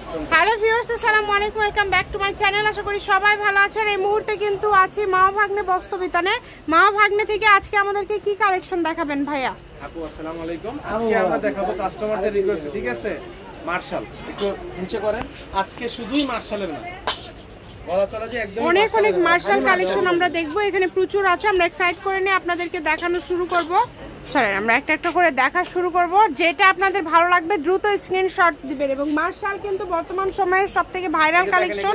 Hello viewers, আসসালামু আলাইকুম, welcome back to my channel. আশা করি সবাই ভালো আছেন। এই মুহূর্তে কিন্তু আছি মা ভাগ্নে বস্ত্রবিতানে। মা ভাগ্নে থেকে আজকে আমাদেরকে কি কালেকশন দেখাবেন ভাইয়া? আপু আসসালামু আলাইকুম। আজকে আমরা দেখাবো কাস্টমারদের রিকোয়েস্ট, ঠিক আছে? মার্শাল একটু নিচে করেন। আজকে শুধুই মার্শালের না, বলা চলে যে একদম অনেক অনেক মার্শাল কালেকশন আমরা দেখবো। এখানে প্রচুর আছে। আমরা এক্সাইট করে নিয়ে আপনাদেরকে দেখানো শুরু করব। চলেন আমরা একটা একটা করে দেখা শুরু করব। যেটা আপনাদের ভালো লাগবে দ্রুত স্ক্রিনশট দিবেন। এবং মার্শাল কিন্তু বর্তমান সময়ের সবথেকে ভাইরাল কালেকশন।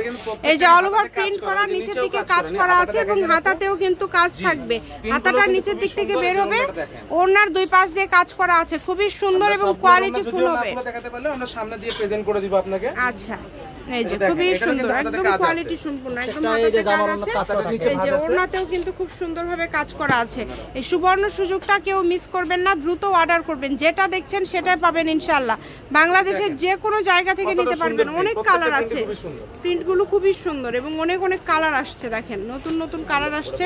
এই যে অল ওভার প্রিন্ট করা, নিচের দিকে কাজ করা আছে এবং হাতাতেও কিন্তু কাজ থাকবে। হাতাটা নিচের দিক থেকে বের হবে, ওড়নার দুই পাশ দিয়ে কাজ করা আছে। খুবই সুন্দর এবং কোয়ালিটি ফুল হবে। দেখাতে পারলে আমরা সামনে দিয়ে প্রেজেন্ট করে দিব আপনাকে। আচ্ছা, এই যে খুবই সুন্দর, একদম কোয়ালিটি সম্পূর্ণ, একদম হাতাতে কাজ আছে। এই যে ওড়নাতেও কিন্তু খুব সুন্দরভাবে কাজ করা আছে। এই সুবর্ণ সুযোগটা কেউ মিস করবেন না, দ্রুত অর্ডার করবেন। যেটা দেখছেন সেটাই পাবেন ইনশাআল্লাহ। বাংলাদেশের যে কোনো জায়গা থেকে নিতে পারবেন। অনেক কালার আছে, প্রিন্টগুলো খুবই সুন্দর এবং অনেক অনেক কালার আসছে। দেখেন নতুন নতুন কালার আসছে।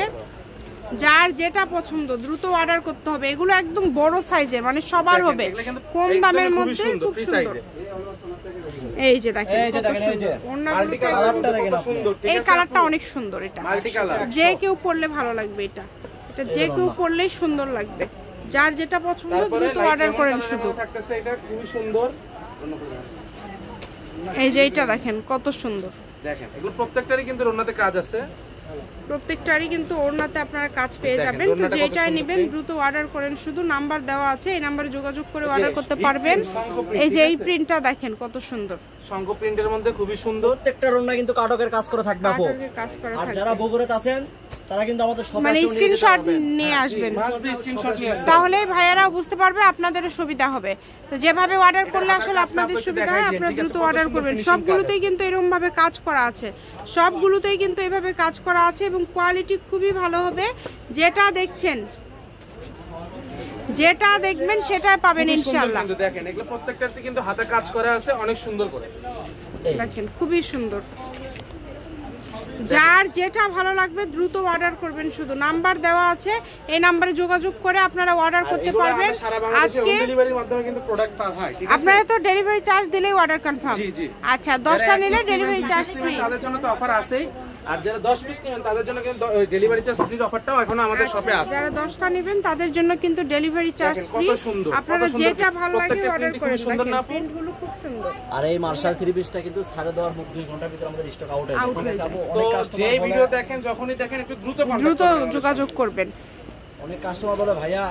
যার যেটা পছন্দ দ্রুত অর্ডার করতে হবে। এগুলো একদম বড় সাইজের, মানে সবার হবে, কম দামের মধ্যে খুব সুন্দর। এই যে দেখেন কত সুন্দর ওড়নাগুলো, এই কালারটা অনেক সুন্দর। এটা যে কেউ পরলে ভালো লাগবে। এটা যে কেউ পরলেই সুন্দর লাগবে। যার যেটা পছন্দ দ্রুত অর্ডার করেন শুধু। এটা খুবই সুন্দর। এই যে এটা দেখেন কত সুন্দর। দেখেন এগুলো প্রত্যেকটারই কিন্তু ওড়নাতে কাজ আছে। প্রত্যেকটারই কিন্তু ওড়নাতে আপনারা কাজ পেয়ে যাবেন। তো যেটাই নেবেন দ্রুত অর্ডার করেন শুধু। নাম্বার দেওয়া আছে, এই নাম্বারে যোগাযোগ করে অর্ডার করতে পারবেন। এই যে এই প্রিন্টটা দেখেন কত সুন্দর। শঙ্খ প্রিন্টের মধ্যে খুবই সুন্দর। প্রত্যেকটা ওড়না কিন্তু কাটকের কাজ করা থাকবে আপু। আর যারা বগুড়াতে আছেন তারা কিন্তু আমাদের সব মানে স্ক্রিনশট নিয়ে আসবেন, তাহলে ভাইয়ারা বুঝতে পারবে আপনাদের সুবিধা হবে। তো যেভাবে অর্ডার করলে আসলে আপনাদের সুবিধা হয়, আপনারা দ্রুত অর্ডার করবেন। সবগুলোতেই কিন্তু এরকম ভাবে কাজ করা আছে, সবগুলোতেই কিন্তু এইভাবে কাজ করা আছে এবং কোয়ালিটি খুবই ভালো হবে। যেটা দেখছেন, যেটা দেখবেন সেটাই পাবেন ইনশাআল্লাহ। দেখেন এগুলো প্রত্যেকটাতে কিন্তু হাতে কাজ করা আছে অনেক সুন্দর করে। দেখেন খুবই সুন্দর। যার যেটা ভালো লাগবে দ্রুত অর্ডার করবেন শুধু। নাম্বার দেওয়া আছে, এই নাম্বারে যোগাযোগ করে আপনারা অর্ডার করতে পারবেন। আজকে ডেলিভারির মাধ্যমে কিন্তু প্রোডাক্ট পাওয়া হয়, ঠিক আছে? আপনারা তো ডেলিভারি চার্জ দিলেই অর্ডার কনফার্ম। জি জি। আচ্ছা, 10টা নিলে ডেলিভারি চার্জ ফ্রি। তাদের জন্য তো অফার আছেই। আর যারা 10 পিস নেবেন তাদের জন্য কিন্তু ডেলিভারি চার্জ ফ্রি অফারটাও এখনো আমাদের শপে আছে। যারা 10টা নেবেন তাদের জন্য কিন্তু ডেলিভারি চার্জ ফ্রি। আপনারা যেটা ভালো লাগে অর্ডার করেন। প্রিন্টগুলো খুব সুন্দর। আর এই মার্শাল 3 পিসটা কিন্তু ছাড়ে দেওয়ার মধ্যে 2 ঘন্টার ভিতরে আমাদের স্টক আউট হয়ে যাবে। অনেক কাস্টমার যে ভিডিও দেখেন, যখনই দেখেন একটু দ্রুত যোগাযোগ করবেন। অনেক কাস্টমার বলে ভাইয়া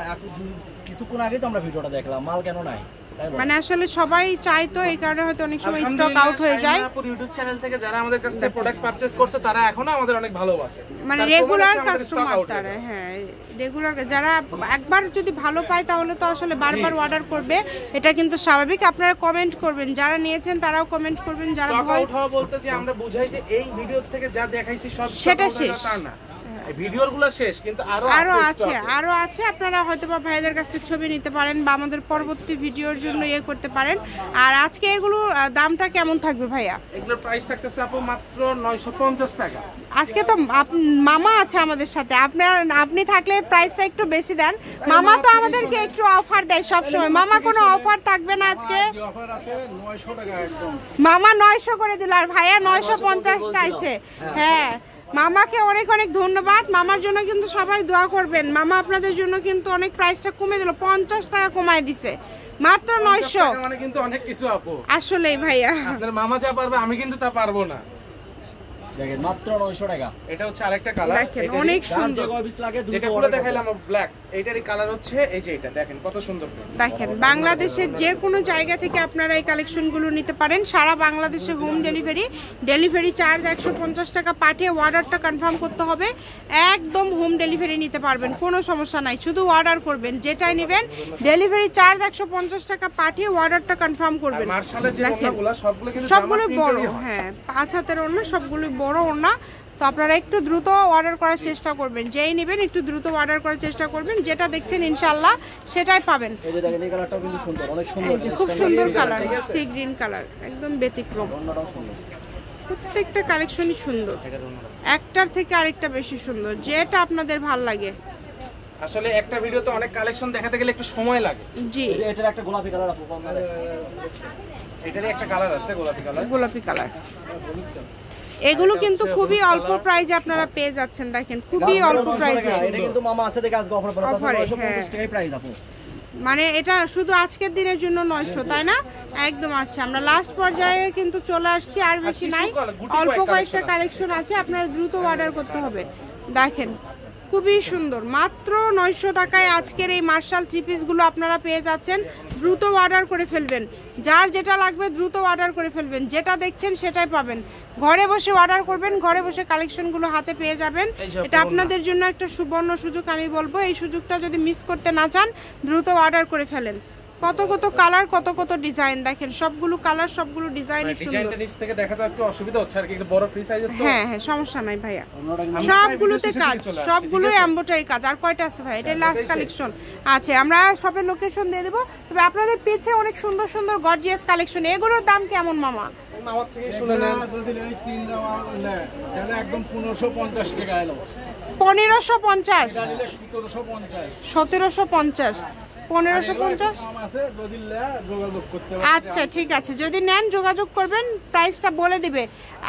কিছুক্ষণ আগে তো আমরা ভিডিওটা দেখলাম, মাল কেন নাই? মানে আসলে সবাই চায়, তো এই কারণে হয়তো অনেক সময় স্টক আউট হয়ে যায়। আপনার ইউটিউব চ্যানেল থেকে যারা আমাদের কাছ থেকে প্রোডাক্ট পারচেজ করছে তারা এখনো আমাদের অনেক ভালোবাসে, মানে রেগুলার কাস্টমার তারা। হ্যাঁ, রেগুলার যারা একবার যদি ভালো পায় তাহলে তো আসলে বারবার অর্ডার করবে। এটা কিন্তু স্বাভাবিক। আপনারা কমেন্ট করবেন, যারা নিয়েছেন তারাও কমেন্ট করবেন। যারা ভয় উঠাও বলতে যে আমরা বুঝাই যে এই ভিডিও থেকে যা দেখাইছি সব সেটা শেষ, তা না। ভিডিওগুলো শেষ, কিন্তু আরো আছে। আপনারা হয়তো বা ভাইদের কাছ থেকে ছবি নিতে পারেন বা আমাদের পরবর্তী ভিডিওর জন্য করতে পারেন। আর আজকে এগুলো দামটা কেমন থাকবে ভাইয়া? এগুলোর প্রাইস থাকতেছে আপু মাত্র 950 টাকা। আজকে তো মামা আছে আমাদের সাথে, আপনি থাকলে প্রাইসটা একটু বেশি দেন। মামা তো আমাদেরকে একটু অফার দেয় সব সময়। মামা কোনো অফার থাকবে না আজকে? অফার আছে 900 টাকা একদম। মামা 900 করে দিল আর ভাইয়া 950 চাইছে। হ্যাঁ, মামাকে অনেক অনেক ধন্যবাদ। মামার জন্য কিন্তু সবাই দোয়া করবেন। মামা আপনাদের জন্য কিন্তু অনেক প্রাইসটা কমে দিল, 50 টাকা কমায় দিছে, মাত্র 900। মানে কিন্তু অনেক কিছু আপু। আসলেই ভাইয়া, আপনার মামা যা পারবে আমি কিন্তু তা পারবো না। দেখেন মাত্র 900 টাকা। এটা হচ্ছে আরেকটা কালার। দেখেন অনেক সুন্দর। যেটা পুরো দেখাইলাম ব্ল্যাক, এইটারই কালার হচ্ছে এই যে এটা। দেখেন কত সুন্দর। দেখেন বাংলাদেশের যে কোনো জায়গা থেকে আপনারা এই কালেকশনগুলো নিতে পারেন। সারা বাংলাদেশে হোম ডেলিভারি চার্জ 150 টাকা পাঠিয়ে অর্ডারটা কনফার্ম করতে হবে। একদম হোম ডেলিভারি নিতে পারবেন, কোনো সমস্যা নাই। শুধু অর্ডার করবেন, যেটাই নেবেন ডেলিভারি চার্জ 150 টাকা পাঠিয়ে অর্ডারটা কনফার্ম করবেন। সবগুলো বড়, হ্যাঁ 5 হাতের ওড়না, সবগুলো বড় ওড়না। তো আপনারা একটু দ্রুত অর্ডার করার চেষ্টা করবেন। যেই নেবেন একটু দ্রুত অর্ডার করার চেষ্টা করবেন। যেটা দেখছেন ইনশাআল্লাহ সেটাই পাবেন। এই যে দেখেন এই কালারটাও কিন্তু সুন্দর, অনেক সুন্দর, খুব সুন্দর কালার, সি গ্রিন কালার, একদম ব্যতিক্রম। প্রত্যেকটা কালেকশনই সুন্দর, একটার থেকে আরেকটা বেশি সুন্দর। যেটা আপনাদের ভালো লাগে। আসলে একটা ভিডিওতে অনেক কালেকশন দেখাতে গেলে একটু সময় লাগে। জি, এটার একটা গোলাপি কালার আপু, এটারই একটা কালার আছে গোলাপি কালার। এগুলো কিন্তু খুবই অল্প প্রাইজে আপনারা পেয়ে যাচ্ছেন, দেখেন খুবই অল্প প্রাইজে। এটা কিন্তু মামা আছে দেখে আজকে অফার পড়া 950 টাকায় প্রাইস আপু। মানে এটা শুধু আজকের দিনের জন্য 900, তাই না? একদম। আচ্ছা, আমরা লাস্ট পর্যায়ে কিন্তু চলে আসছি, আর বেশি নাই, অল্প কয়েকটা কালেকশন আছে, আপনারা দ্রুত অর্ডার করতে হবে। দেখেন খুবই সুন্দর, মাত্র 900 টাকায় আজকের এই মার্শাল থ্রি পিসগুলো আপনারা পেয়ে যাচ্ছেন। দ্রুত অর্ডার করে ফেলবেন, যার যেটা লাগবে দ্রুত অর্ডার করে ফেলবেন, যেটা দেখছেন সেটাই পাবেন। ঘরে বসে অর্ডার করবেন, ঘরে বসে কালেকশনগুলো হাতে পেয়ে যাবেন। এটা আপনাদের জন্য একটা সুবর্ণ সুযোগ, আমি বলবো এই সুযোগটা যদি মিস করতে না চান দ্রুত অর্ডার করে ফেলেন। কত কত কালার, কত কত ডিজাইন, দেখেন সবগুলো কালার, সবগুলো ডিজাইনই সুন্দর। ডিজাইনটা নিচ থেকে দেখাতে একটু অসুবিধা হচ্ছে আর কি, একটু বড় ফ্রি সাইজের তো। হ্যাঁ হ্যাঁ, সমস্যা নাই ভাইয়া, সবগুলোতে কাজ, সবগুলোই এমব্রয়ডারি কাজ। আর কয়টা আছে ভাই? এটা লাস্ট কালেকশন আছে, আমরা শপের লোকেশন দিয়ে দেব। তবে আপনাদের পেছে অনেক সুন্দর সুন্দর গর্জিয়াস কালেকশন। এগুলোর দাম কেমন মামা? আমার থেকে শুনে নেন, যদি এই তিন দাও তাহলে একদম 1550 টাকা এলো। 1550, 1750, 1750, 1550। আচ্ছা ঠিক আছে, যদি নেন যোগাযোগ করবেন, প্রাইসটা বলে দিবে।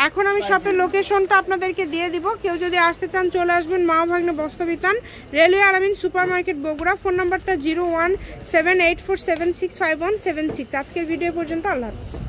এখন আমি শপের লোকেশনটা আপনাদেরকে দিয়ে দিব, কেউ যদি আসতে চান চলে আসবেন মা ভাগ্নে বস্ত্রবিতান, রেলওয়ে আলামিন সুপার মার্কেট বগুড়া। ফোন নাম্বারটা 01784765176। আজকের ভিডিও পর্যন্ত, আল্লাহ হাফেজ।